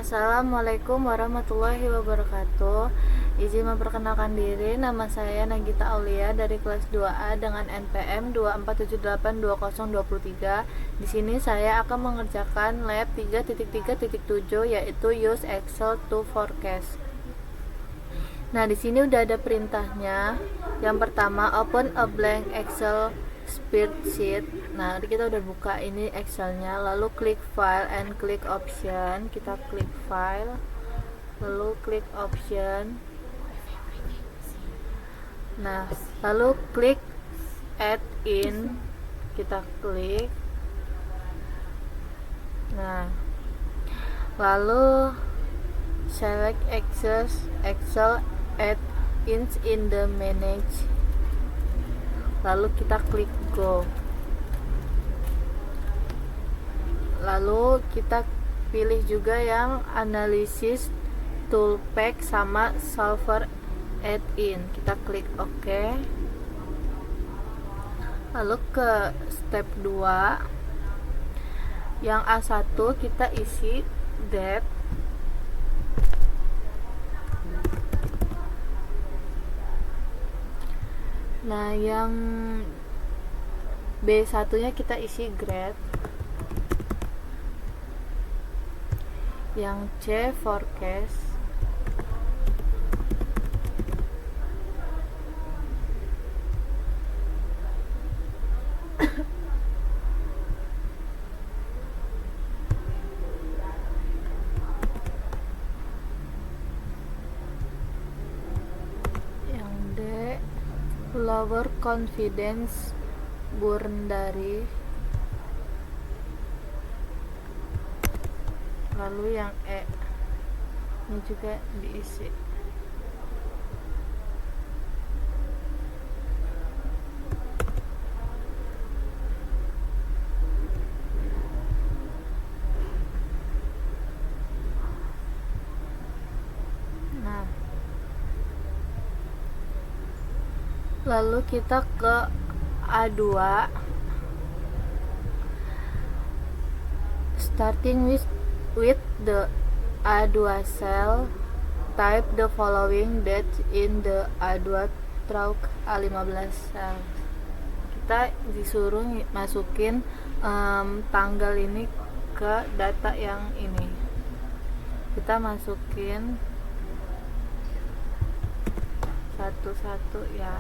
Assalamualaikum warahmatullahi wabarakatuh. Izin memperkenalkan diri, nama saya Nagita Aulia dari kelas 2A dengan NPM 247820203. Di sini saya akan mengerjakan lab 3.3.7 yaitu use Excel to forecast. Nah, di sini udah ada perintahnya. Yang pertama, open a blank Excel spreadsheet. Nah, kita udah buka ini Excelnya, lalu klik file and klik option. Kita klik file, lalu klik option. Nah, lalu klik add in. Kita klik. Nah, lalu select Excel add-ins in the manage. Lalu kita klik go. Lalu kita pilih juga yang analysis toolpack sama solver add-in. Kita klik OK. Lalu ke step 2. Yang A1 kita isi date. Nah, yang B1 nya kita isi grade. Yang C forecast. Yang D lower confidence boundary. Lalu yang E ini juga diisi. Nah, lalu kita ke A2. Starting with the A2 cell, type the following date in the A2 through A15 cell. Kita disuruh masukin tanggal ini ke data yang ini. Kita masukin satu-satu ya.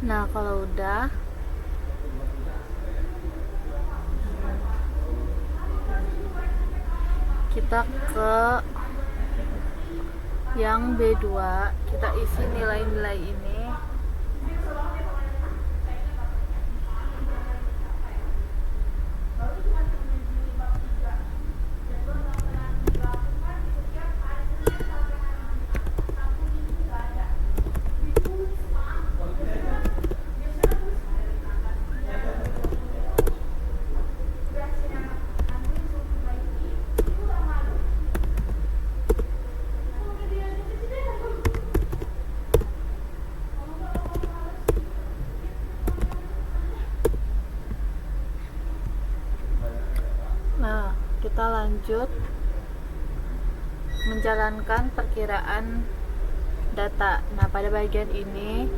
Nah, kalau udah, kita ke yang B2, kita isi nilai-nilai ini. Nah, kita lanjut menjalankan perkiraan data. Nah, pada bagian ini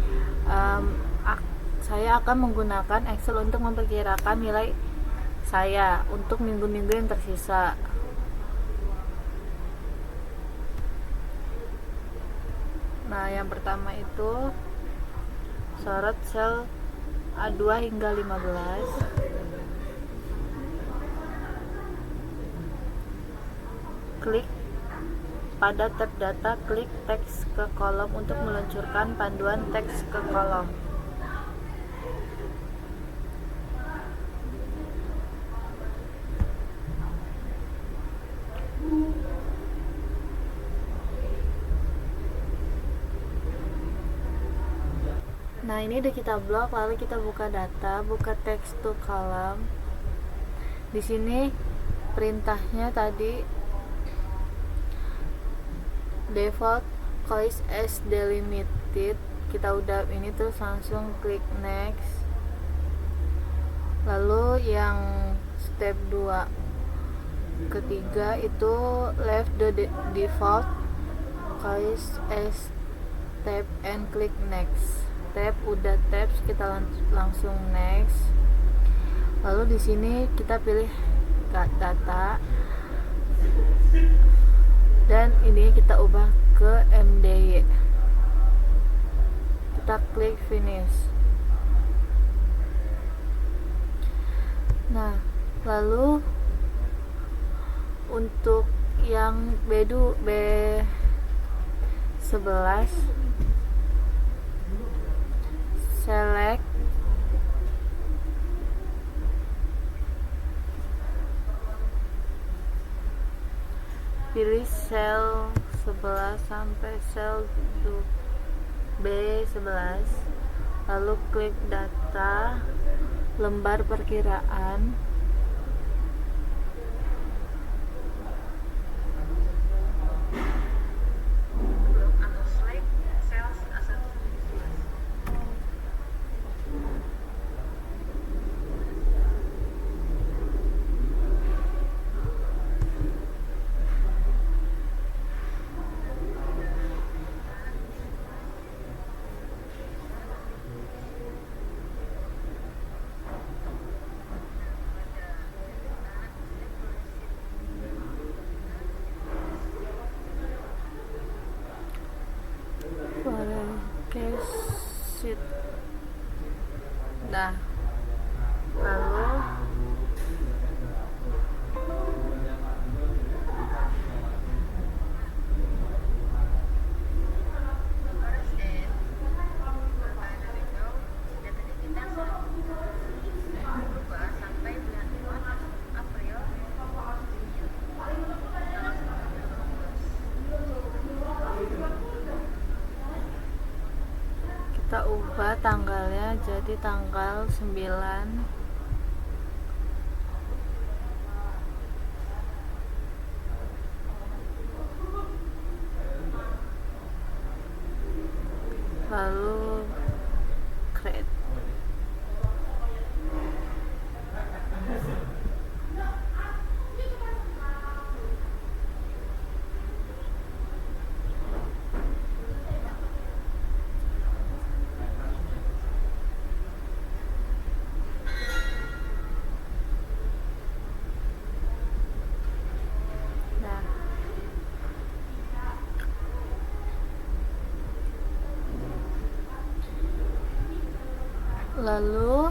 saya akan menggunakan Excel untuk memperkirakan nilai saya untuk minggu-minggu yang tersisa. Nah, yang pertama itu sorot sel A2 hingga 15. Klik pada tab data, klik teks ke kolom untuk meluncurkan panduan teks ke kolom. Nah, ini udah kita blok, lalu kita buka data, buka text to column. Di sini perintahnya tadi default choice as delimited. Kita udah ini terus langsung klik next. Lalu yang step 2 ketiga itu left the default choice as tab and click next. Tab udah tabs, kita langsung next. Lalu di sini kita pilih data dan ini kita ubah ke MDY. Kita klik finish. Nah, lalu untuk yang B11 select pilih sel 11 sampai sel B11, lalu klik data, lembar perkiraan. Sheet. Nah, lalu kita ubah tanggalnya jadi tanggal 9 lalu create. Lalu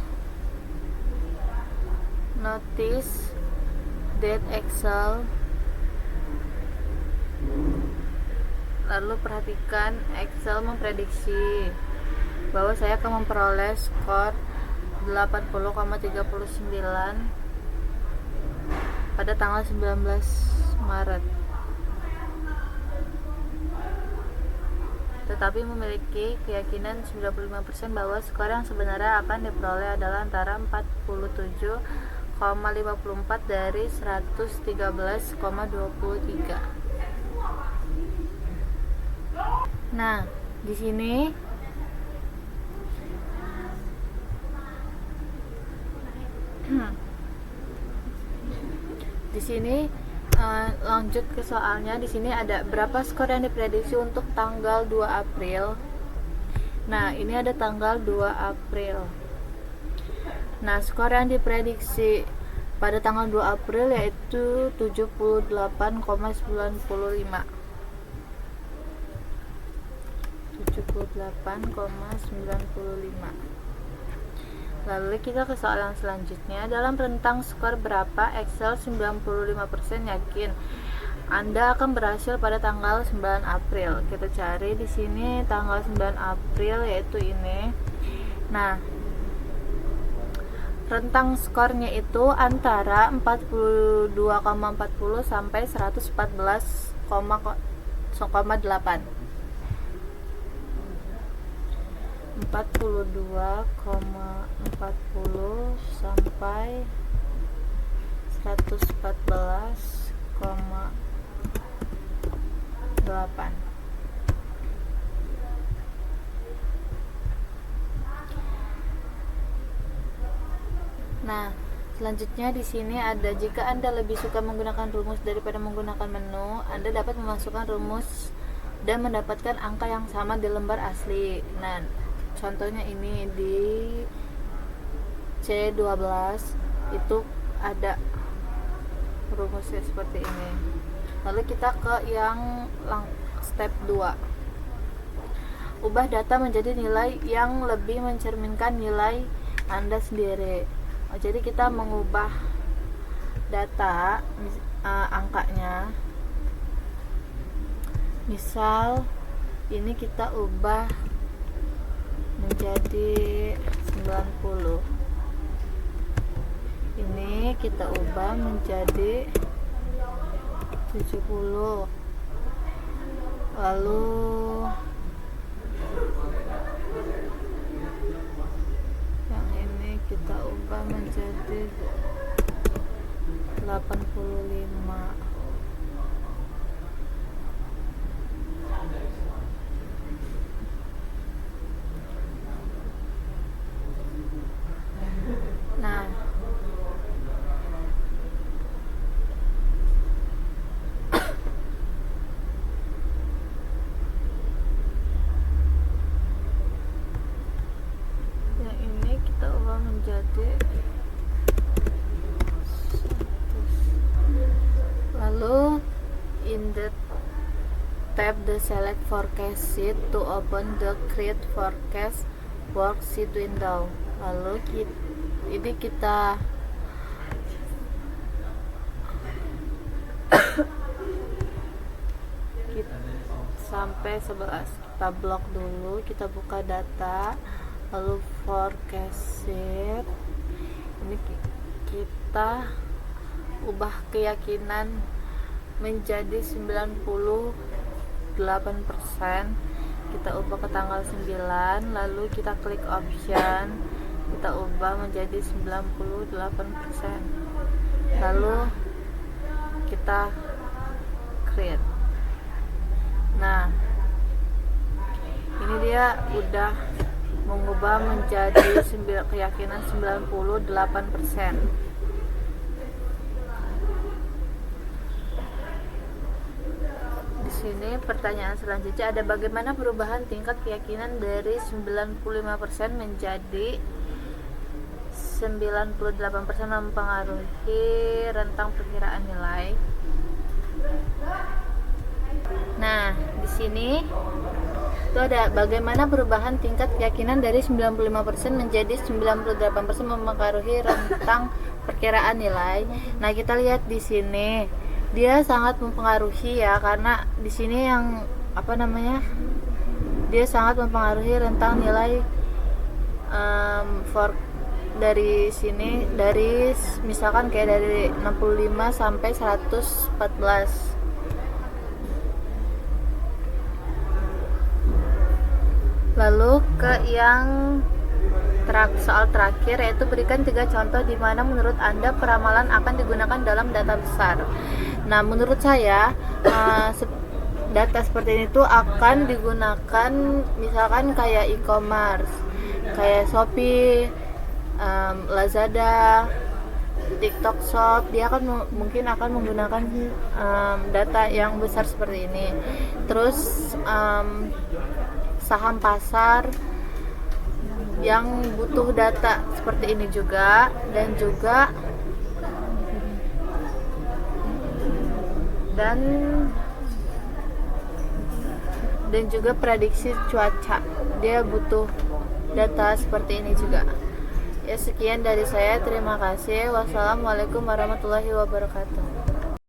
notice that Excel, lalu perhatikan Excel memprediksi bahwa saya akan memperoleh skor 80,39 pada tanggal 19 Maret, tetapi memiliki keyakinan 95% bahwa skor yang sebenarnya akan diperoleh adalah antara 47,54 dari 113,23. Nah, di sini lanjut ke soalnya. Di sini ada berapa skor yang diprediksi untuk tanggal 2 April. Nah, ini ada tanggal 2 April. Nah, skor yang diprediksi pada tanggal 2 April yaitu 78,95. 78,95. Lalu kita ke soal yang selanjutnya. Dalam rentang skor berapa Excel 95% yakin Anda akan berhasil pada tanggal 9 April. Kita cari di sini tanggal 9 April yaitu ini. Nah, rentang skornya itu antara 42,40 sampai 114,8. 42,40 sampai 114,8. Nah, selanjutnya di sini ada jika Anda lebih suka menggunakan rumus daripada menggunakan menu, Anda dapat memasukkan rumus dan mendapatkan angka yang sama di lembar asli. Nah, contohnya ini di C12 itu ada rumusnya seperti ini. Lalu kita ke yang step 2. Ubah data menjadi nilai yang lebih mencerminkan nilai Anda sendiri. Jadi kita mengubah data angkanya. Misal ini kita ubah menjadi 90. Ini kita ubah menjadi 70. Lalu yang ini kita ubah menjadi 85. Nah, yang ini kita ubah menjadi 100. Lalu in the tab the select forecast sheet to open the create forecast worksheet window. Lalu ini kita sampai 11, kita blok dulu, kita buka data, lalu forecast sheet. Ini kita ubah keyakinan menjadi 98%. Kita ubah ke tanggal 9, lalu kita klik option, kita ubah menjadi 98%, lalu kita create. Nah, ini dia udah mengubah menjadi keyakinan 98%. Di sini pertanyaan selanjutnya ada bagaimana perubahan tingkat keyakinan dari 95% menjadi 98% mempengaruhi rentang perkiraan nilai. Nah, di sini Itu ada bagaimana perubahan tingkat keyakinan dari 95% menjadi 98% mempengaruhi rentang perkiraan nilai. Nah, kita lihat di sini dia sangat mempengaruhi ya, karena di sini yang dia sangat mempengaruhi rentang nilai dari sini, dari misalkan kayak dari 65 sampai 114. Lalu ke yang soal terakhir, yaitu berikan 3 contoh di mana menurut Anda peramalan akan digunakan dalam data besar. Nah, menurut saya data seperti ini tuh akan digunakan misalkan kayak e-commerce, kayak Shopee, Lazada, TikTok Shop. Dia mungkin akan menggunakan data yang besar seperti ini. Terus saham pasar yang butuh data seperti ini juga, dan juga prediksi cuaca, dia butuh data seperti ini juga. Ya, sekian dari saya, terima kasih. Wassalamualaikum warahmatullahi wabarakatuh.